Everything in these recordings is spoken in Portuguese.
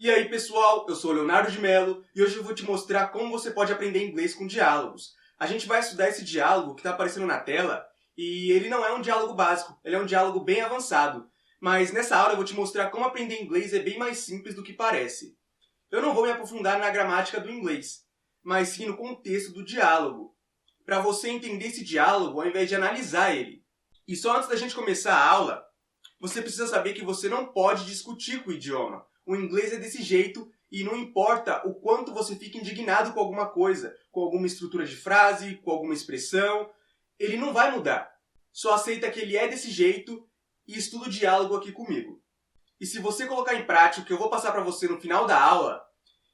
E aí pessoal, eu sou o Leonardo de Mello e hoje eu vou te mostrar como você pode aprender inglês com diálogos. A gente vai estudar esse diálogo que está aparecendo na tela e ele não é um diálogo básico, ele é um diálogo bem avançado. Mas nessa aula eu vou te mostrar como aprender inglês é bem mais simples do que parece. Eu não vou me aprofundar na gramática do inglês, mas sim no contexto do diálogo, para você entender esse diálogo ao invés de analisar ele. E só antes da gente começar a aula, você precisa saber que você não pode discutir com o idioma. O inglês é desse jeito e não importa o quanto você fica indignado com alguma coisa, com alguma estrutura de frase, com alguma expressão, ele não vai mudar. Só aceita que ele é desse jeito e estuda o diálogo aqui comigo. E se você colocar em prática o que eu vou passar para você no final da aula,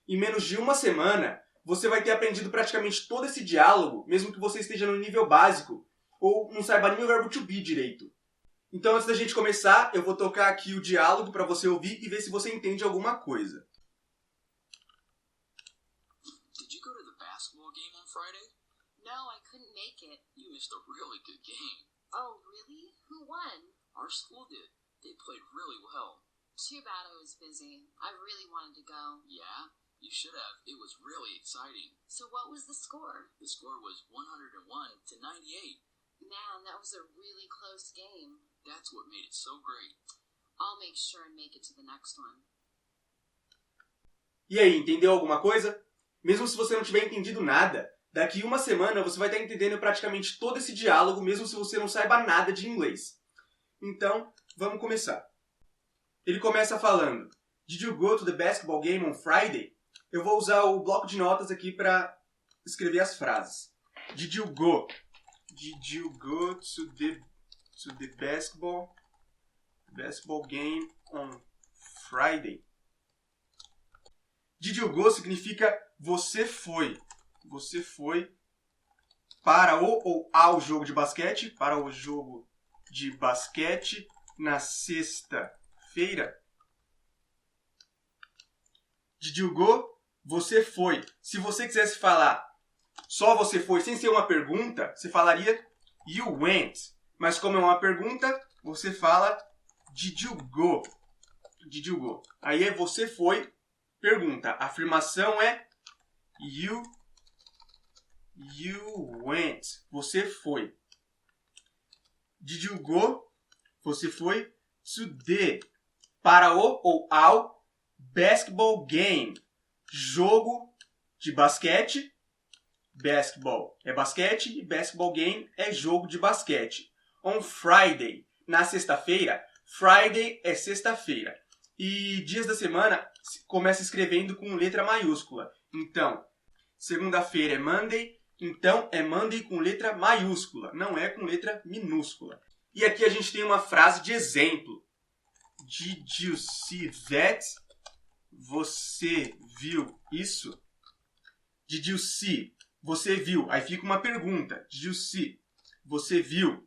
em menos de uma semana, você vai ter aprendido praticamente todo esse diálogo, mesmo que você esteja no nível básico ou não saiba nem o verbo to be direito. Então, antes da gente começar, eu vou tocar aqui o diálogo para você ouvir e ver se você entende alguma coisa. Did you go to the basketball game on Friday? No, I couldn't make it. You missed a really good game. Oh, really? Who won? Our school did. They played really well. Too bad I was busy. I really wanted to go. Yeah? You should have. It was really exciting. So what was the score? The score was 101 to 98. Man, that was a really close game. That's what made it so great. I'll make sure and make it to the next one. E aí, entendeu alguma coisa? Mesmo se você não tiver entendido nada, daqui uma semana você vai estar entendendo praticamente todo esse diálogo, mesmo se você não saiba nada de inglês. Então, vamos começar. Ele começa falando: Did you go to the basketball game on Friday? Eu vou usar o bloco de notas aqui para escrever as frases. Did you go? Did you go to the basketball game on Friday? Did you go significa você foi. Você foi para o ou ao jogo de basquete, para o jogo de basquete na sexta-feira. Did you go? Você foi. Se você quisesse falar só você foi, sem ser uma pergunta, você falaria you went. Mas como é uma pergunta, você fala did you go? Did you go? Aí é você foi, pergunta. A afirmação é you went. Você foi. Did you go? Você foi to the. Para o ou ao basketball game. Jogo de basquete. Basketball é basquete e basketball game é jogo de basquete. On Friday, na sexta-feira. Friday é sexta-feira. E dias da semana começa escrevendo com letra maiúscula. Então, segunda-feira é Monday, então é Monday com letra maiúscula, não é com letra minúscula. E aqui a gente tem uma frase de exemplo. Did you see that? Você viu isso? Did you see? Você viu. Aí fica uma pergunta. Did you see? Você viu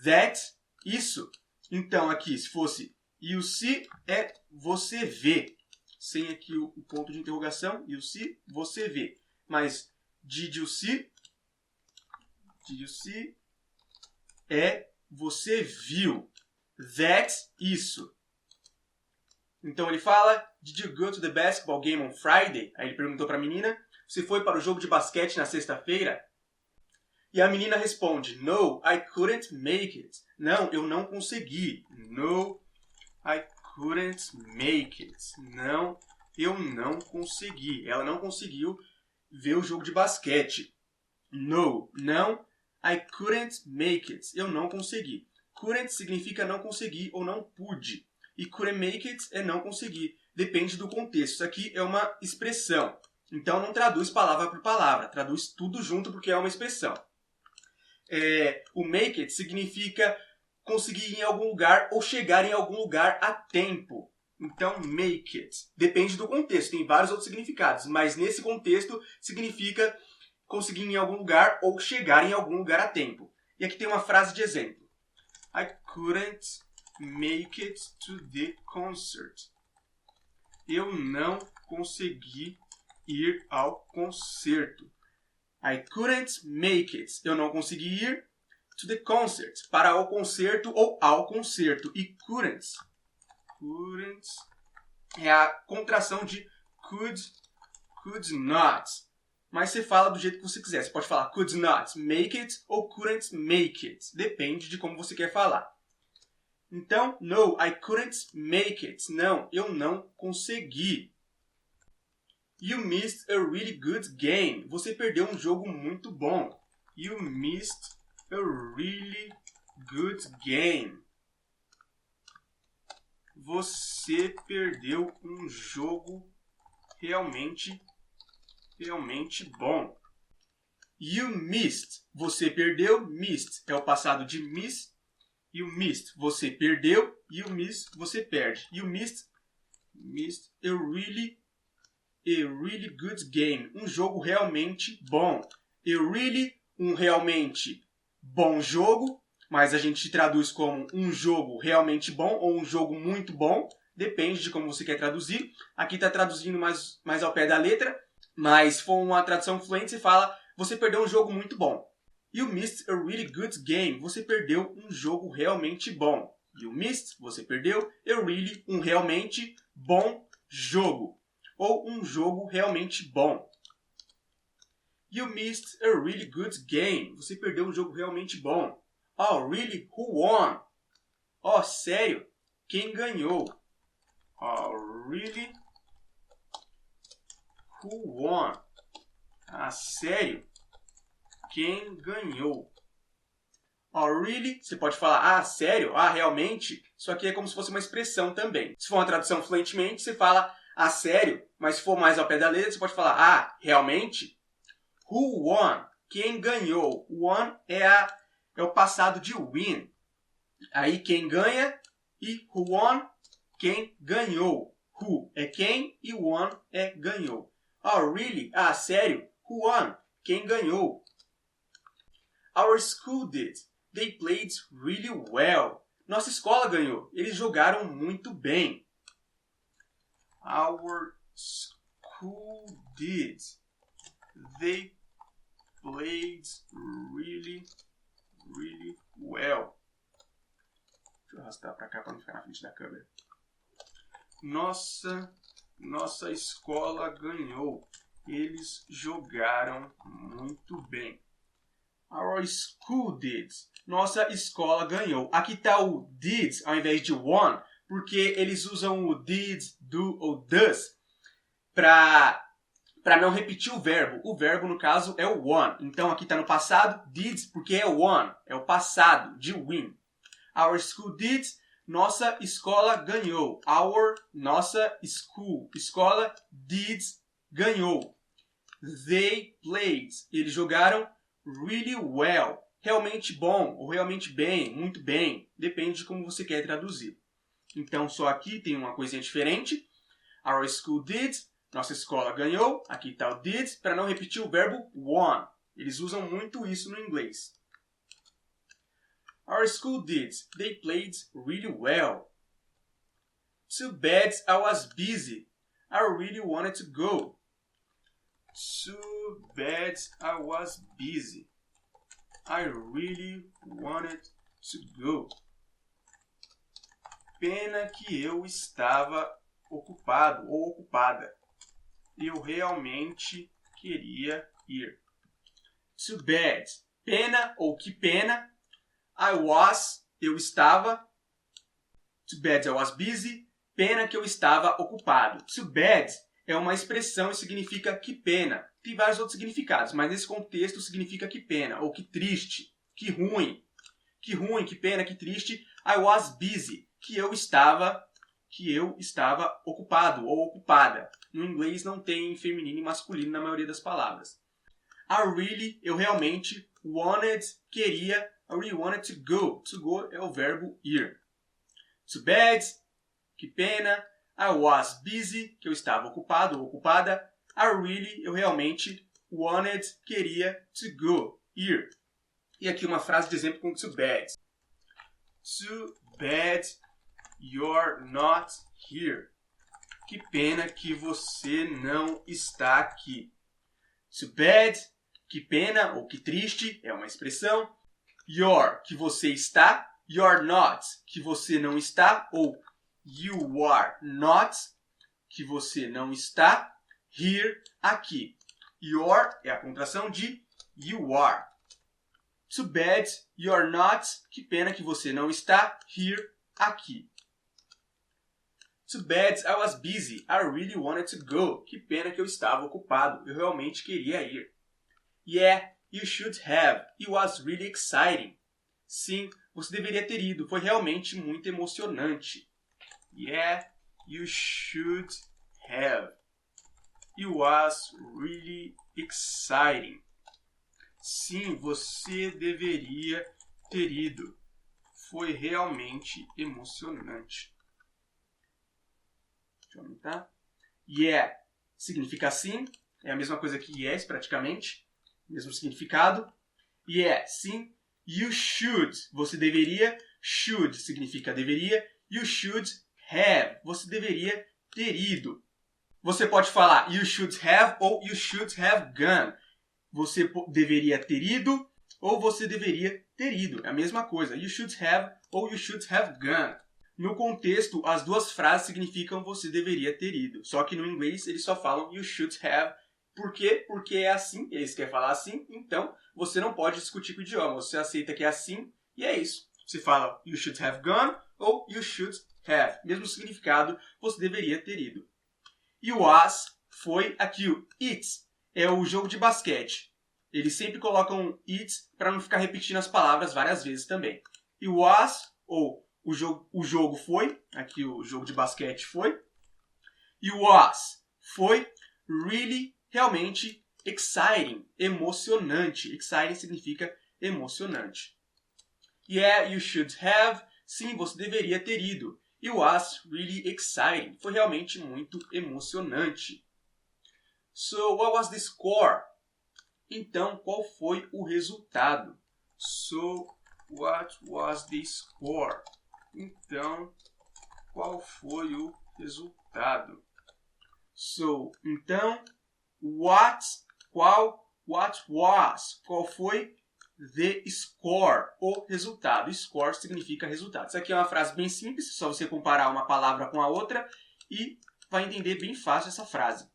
that? Isso. Então aqui, se fosse you see, é você vê. Sem aqui o ponto de interrogação. You see, você vê. Mas did you see? Did you see? É você viu. That, isso. Então ele fala, did you go to the basketball game on Friday? Aí ele perguntou para a menina, você foi para o jogo de basquete na sexta-feira? E a menina responde, no, I couldn't make it. Não, eu não consegui. No, I couldn't make it. Não, eu não consegui. Ela não conseguiu ver o jogo de basquete. No, não, I couldn't make it. Eu não consegui. Couldn't significa não conseguir ou não pude. E couldn't make it é não conseguir. Depende do contexto. Isso aqui é uma expressão. Então não traduz palavra por palavra. Traduz tudo junto porque é uma expressão. O make it significa conseguir ir em algum lugar ou chegar em algum lugar a tempo. Então, make it. Depende do contexto. Tem vários outros significados. Mas nesse contexto significa conseguir ir em algum lugar ou chegar em algum lugar a tempo. E aqui tem uma frase de exemplo. I couldn't make it to the concert. Eu não consegui ir ao concerto. I couldn't make it. Eu não consegui ir to the concert. Para o concerto ou ao concerto. E couldn't é a contração de could not. Mas você fala do jeito que você quiser. Você pode falar could not make it ou couldn't make it. Depende de como você quer falar. Então, no, I couldn't make it. Não, eu não consegui. You missed a really good game. Você perdeu um jogo muito bom. You missed a really good game. Você perdeu um jogo realmente bom. You missed. Você perdeu. Missed é o passado de miss. You missed. Você perdeu. You miss. Você perde. You missed a really good game. Um jogo realmente bom. Um realmente bom jogo. Mas a gente traduz como um jogo realmente bom ou um jogo muito bom. Depende de como você quer traduzir. Aqui está traduzindo mais ao pé da letra. Mas se for uma tradução fluente, você fala: você perdeu um jogo muito bom. You missed a really good game. Você perdeu um jogo realmente bom. You missed, você perdeu, um realmente bom jogo. Ou um jogo realmente bom. You missed a really good game. Você perdeu um jogo realmente bom. Oh, really? Who won? Oh, sério? Quem ganhou? Oh, really? Who won? Ah, sério? Quem ganhou? Oh, really? Você pode falar, ah, sério? Ah, realmente? Isso aqui é como se fosse uma expressão também. Se for uma tradução fluentemente, você fala, ah, sério? Mas se for mais ao pé da letra, você pode falar, ah, realmente? Who won? Quem ganhou? Won é o passado de win. Aí, quem ganha e who won? Quem ganhou. Who é quem e won é ganhou. Oh, really? Ah, sério? Who won? Quem ganhou? Our school did. They played really well. Nossa escola ganhou. Eles jogaram muito bem. Our school did. They played really well. Deixa eu arrastar para cá para não ficar na frente da câmera. Nossa escola ganhou. Eles jogaram muito bem. Our school did. Nossa escola ganhou. Aqui está o did ao invés de won, porque eles usam o did, do ou does para não repetir o verbo. O verbo, no caso, é o won. Então, aqui está no passado, did, porque é won. É o passado de win. Our school did. Nossa escola ganhou. Nossa school. Escola did, ganhou. They played. Eles jogaram really well. Realmente bom ou realmente bem, muito bem. Depende de como você quer traduzir. Então, só aqui tem uma coisinha diferente. Our school did. Nossa escola ganhou. Aqui está o did, para não repetir o verbo won. Eles usam muito isso no inglês. Our school did. They played really well. Too bad I was busy. I really wanted to go. Too bad I was busy. I really wanted to go. Pena que eu estava ocupado ou ocupada. Eu realmente queria ir. Too bad. Pena ou que pena. I was, eu estava. Too bad I was busy. Pena que eu estava ocupado. Too bad é uma expressão e significa que pena. Tem vários outros significados, mas nesse contexto significa que pena, ou que triste, que ruim. Que ruim, que pena, que triste. I was busy. Que eu estava ocupado ou ocupada. No inglês não tem feminino e masculino na maioria das palavras. I really, eu realmente, wanted, queria. I really wanted to go. To go é o verbo ir. Too bad, que pena. I was busy, que eu estava ocupado ou ocupada. I really, eu realmente, wanted, queria, to go, ir. E aqui uma frase de exemplo com too bad. Too bad you're not here. Que pena que você não está aqui. Too bad, que pena ou que triste, é uma expressão. You're, que você está. You're not, que você não está. Ou you are not, que você não está here, aqui. You're é a contração de you are. Too bad you're not. Que pena que você não está here, aqui. Too bad I was busy. I really wanted to go. Que pena que eu estava ocupado. Eu realmente queria ir. Yeah, you should have. It was really exciting. Sim, você deveria ter ido. Foi realmente muito emocionante. Yeah, you should have. It was really exciting. Sim, você deveria ter ido. Foi realmente emocionante. Deixa eu aumentar. Yeah significa sim. É a mesma coisa que yes, praticamente. Mesmo significado. Yeah, sim. You should. Você deveria. Should significa deveria. You should have. Você deveria ter ido. Você pode falar you should have ou you should have gone. Você deveria ter ido ou você deveria ter ido. É a mesma coisa. You should have ou you should have gone. No contexto, as duas frases significam você deveria ter ido. Só que no inglês eles só falam you should have. Por quê? Porque é assim. Eles querem falar assim. Então, você não pode discutir com o idioma. Você aceita que é assim e é isso. Você fala you should have gone ou you should have. Mesmo significado, você deveria ter ido. E o was foi aqui o it. É o jogo de basquete. Eles sempre colocam it para não ficar repetindo as palavras várias vezes também. E o was, ou o jogo foi, aqui o jogo de basquete foi. E o was foi really, realmente exciting, emocionante. Exciting significa emocionante. Yeah, you should have. Sim, você deveria ter ido. It was really exciting. Foi realmente muito emocionante. So, what was the score? Então, qual foi o resultado? So, what was the score? Então, qual foi o resultado? So, então, what was? Qual foi the score? O resultado. Score significa resultado. Isso aqui é uma frase bem simples, só você comparar uma palavra com a outra e vai entender bem fácil essa frase.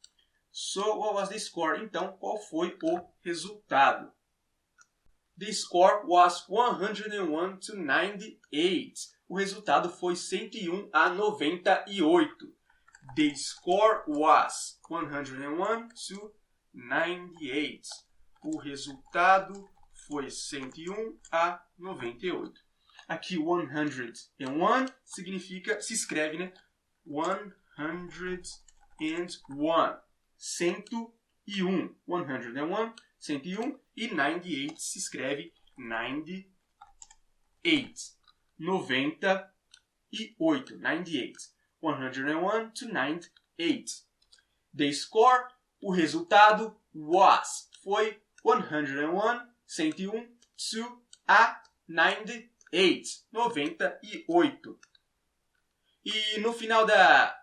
So, what was the score? Então, qual foi o resultado? The score was 101 to 98. O resultado foi 101 a 98. The score was 101 to 98. O resultado foi 101 a 98. Aqui 101 significa, se escreve, né? 101. 101. 101, 101 e 98 se escreve 98. 98. 98. 101 to 98. The score, o resultado, was, foi 101, 101 to a 98. 98. E no final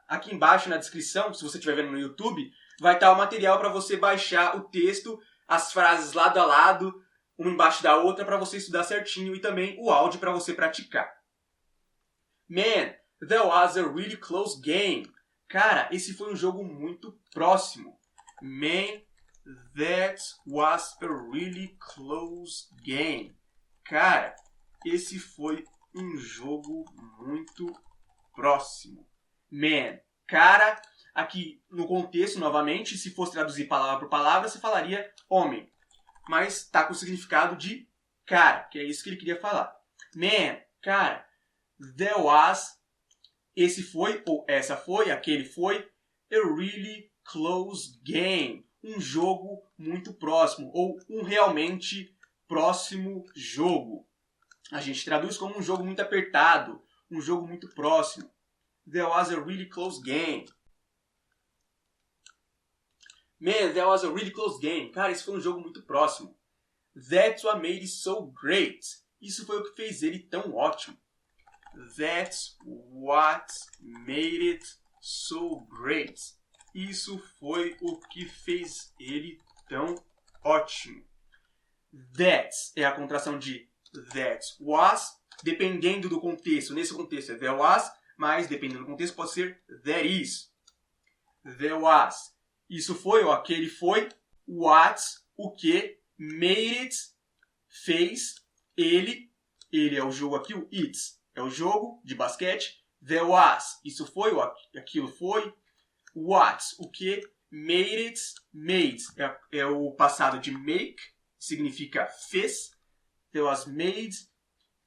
aqui embaixo na descrição, se você estiver vendo no YouTube, vai estar o material para você baixar o texto, as frases lado a lado, uma embaixo da outra, para você estudar certinho e também o áudio para você praticar. Man, that was a really close game. Cara, esse foi um jogo muito próximo. Man, that was a really close game. Cara, esse foi um jogo muito próximo. Man, cara, aqui no contexto, novamente, se fosse traduzir palavra por palavra, você falaria homem. Mas está com o significado de cara, que é isso que ele queria falar. Man, cara, there was, esse foi, ou essa foi, aquele foi, a really close game. Um jogo muito próximo, ou um realmente próximo jogo. A gente traduz como um jogo muito apertado, um jogo muito próximo. There was a really close game. Man, that was a really close game. Cara, esse foi um jogo muito próximo. That's what made it so great. Isso foi o que fez ele tão ótimo. That's what made it so great. Isso foi o que fez ele tão ótimo. That é a contração de that was. Dependendo do contexto, nesse contexto é there was, mas dependendo do contexto pode ser there is. there was. Isso foi, ou aquele foi. What, o que. Made it, fez. Ele é o jogo aqui, o it é o jogo de basquete. There was, isso foi, ou aquilo foi. What, o que. Made it, made é o passado de make, significa fez. There was made,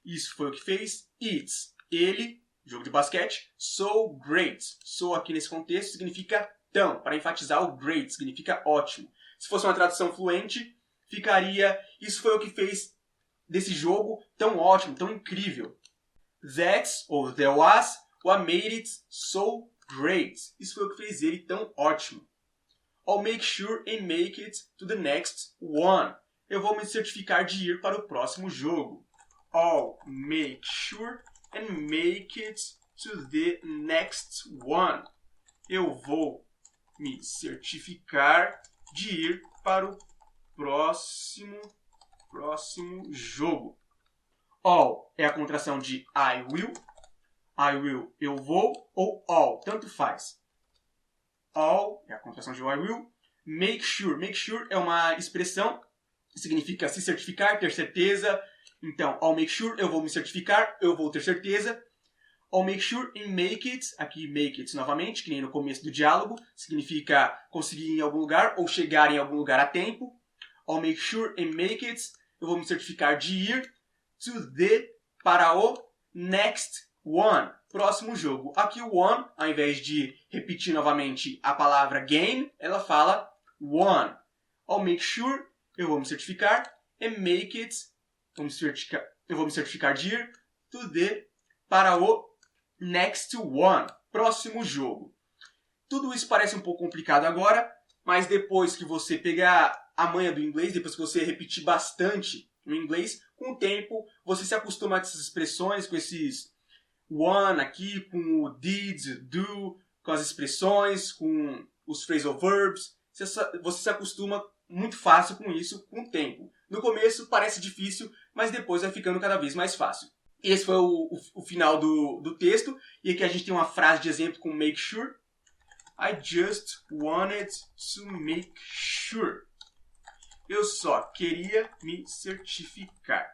isso foi o que fez. It, ele, jogo de basquete. So great, so aqui nesse contexto significa tão, para enfatizar o great, significa ótimo. Se fosse uma tradução fluente, ficaria, isso foi o que fez desse jogo tão ótimo, tão incrível. That's, ou there was, what made it so great. Isso foi o que fez ele tão ótimo. I'll make sure and make it to the next one. Eu vou me certificar de ir para o próximo jogo. I'll make sure and make it to the next one. Eu vou me certificar de ir para o próximo jogo. All é a contração de I will. I will, eu vou. Ou all, tanto faz. All é a contração de I will. Make sure. Make sure é uma expressão que significa se certificar, ter certeza. Então, I'll make sure, eu vou me certificar, eu vou ter certeza. I'll make sure and make it, aqui make it novamente, que nem no começo do diálogo, significa conseguir ir em algum lugar ou chegar em algum lugar a tempo. I'll make sure and make it, eu vou me certificar de ir to the, para o next one, próximo jogo. Aqui o one, ao invés de repetir novamente a palavra game, ela fala one. I'll make sure, eu vou me certificar, and make it, eu vou me certificar de ir to the, para o next one, próximo jogo. Tudo isso parece um pouco complicado agora, mas depois que você pegar a manha do inglês, depois que você repetir bastante no inglês, com o tempo você se acostuma com essas expressões, com esses one aqui, com o did, do, com as expressões, com os phrasal verbs. Você se acostuma muito fácil com isso com o tempo. No começo parece difícil, mas depois vai ficando cada vez mais fácil. Esse foi o final do texto. E aqui a gente tem uma frase de exemplo com make sure. I just wanted to make sure. Eu só queria me certificar.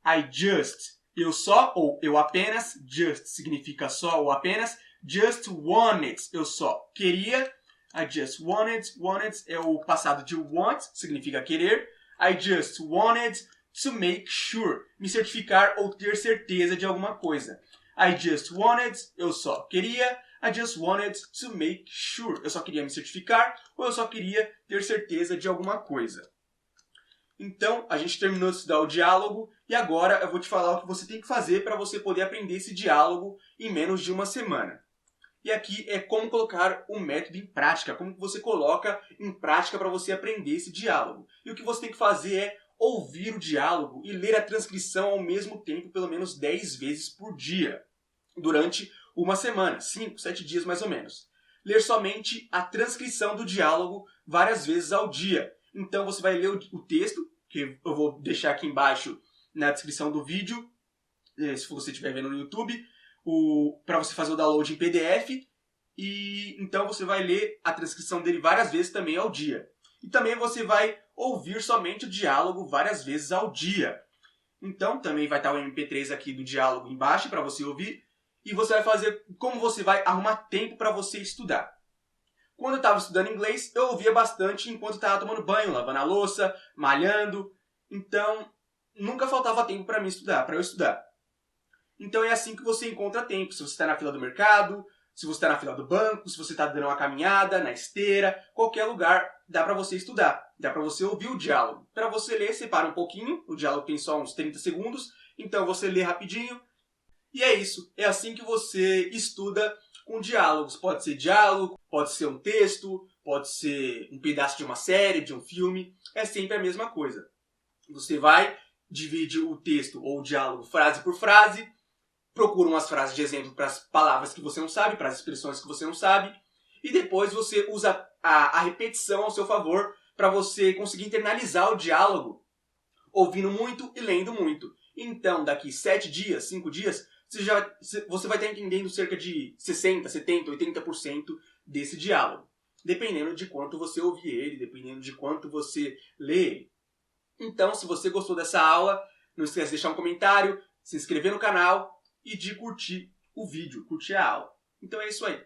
I just, eu só ou eu apenas. Just significa só ou apenas. Just wanted, eu só queria. I just wanted. Wanted é o passado de want, significa querer. I just wanted to make sure, me certificar ou ter certeza de alguma coisa. I just wanted, eu só queria. I just wanted to make sure, eu só queria me certificar ou eu só queria ter certeza de alguma coisa. Então, a gente terminou de estudar o diálogo e agora eu vou te falar o que você tem que fazer para você poder aprender esse diálogo em menos de uma semana. E aqui é como colocar o método em prática, como você coloca em prática para você aprender esse diálogo. E o que você tem que fazer é ouvir o diálogo e ler a transcrição ao mesmo tempo, pelo menos 10 vezes por dia, durante uma semana, 5, 7 dias mais ou menos. Ler somente a transcrição do diálogo várias vezes ao dia. Então você vai ler o texto, que eu vou deixar aqui embaixo na descrição do vídeo, se você estiver vendo no YouTube, para você fazer o download em PDF. E então você vai ler a transcrição dele várias vezes também ao dia. E também você vai ouvir somente o diálogo várias vezes ao dia. Então também vai estar o MP3 aqui do diálogo embaixo para você ouvir. E você vai fazer como você vai arrumar tempo para você estudar. Quando eu estava estudando inglês, eu ouvia bastante enquanto estava tomando banho, lavando a louça, malhando. Então, nunca faltava tempo para mim estudar, para eu estudar. Então é assim que você encontra tempo. Se você está na fila do mercado, se você está na fila do banco, se você está dando uma caminhada, na esteira, qualquer lugar, dá para você estudar. Dá para você ouvir o diálogo. Para você ler, separa um pouquinho. O diálogo tem só uns 30 segundos. Então você lê rapidinho. E é isso. É assim que você estuda com diálogos. Pode ser diálogo, pode ser um texto, pode ser um pedaço de uma série, de um filme. É sempre a mesma coisa. Você vai, divide o texto ou o diálogo frase por frase, procura umas frases de exemplo para as palavras que você não sabe, para as expressões que você não sabe, e depois você usa a repetição ao seu favor para você conseguir internalizar o diálogo, ouvindo muito e lendo muito. Então, daqui 7 dias, 5 dias, você vai estar entendendo cerca de 60%, 70%, 80% desse diálogo, dependendo de quanto você ouvir ele, dependendo de quanto você lê ele. Então, se você gostou dessa aula, não esquece de deixar um comentário, se inscrever no canal e de curtir o vídeo, curtir a aula. Então é isso aí.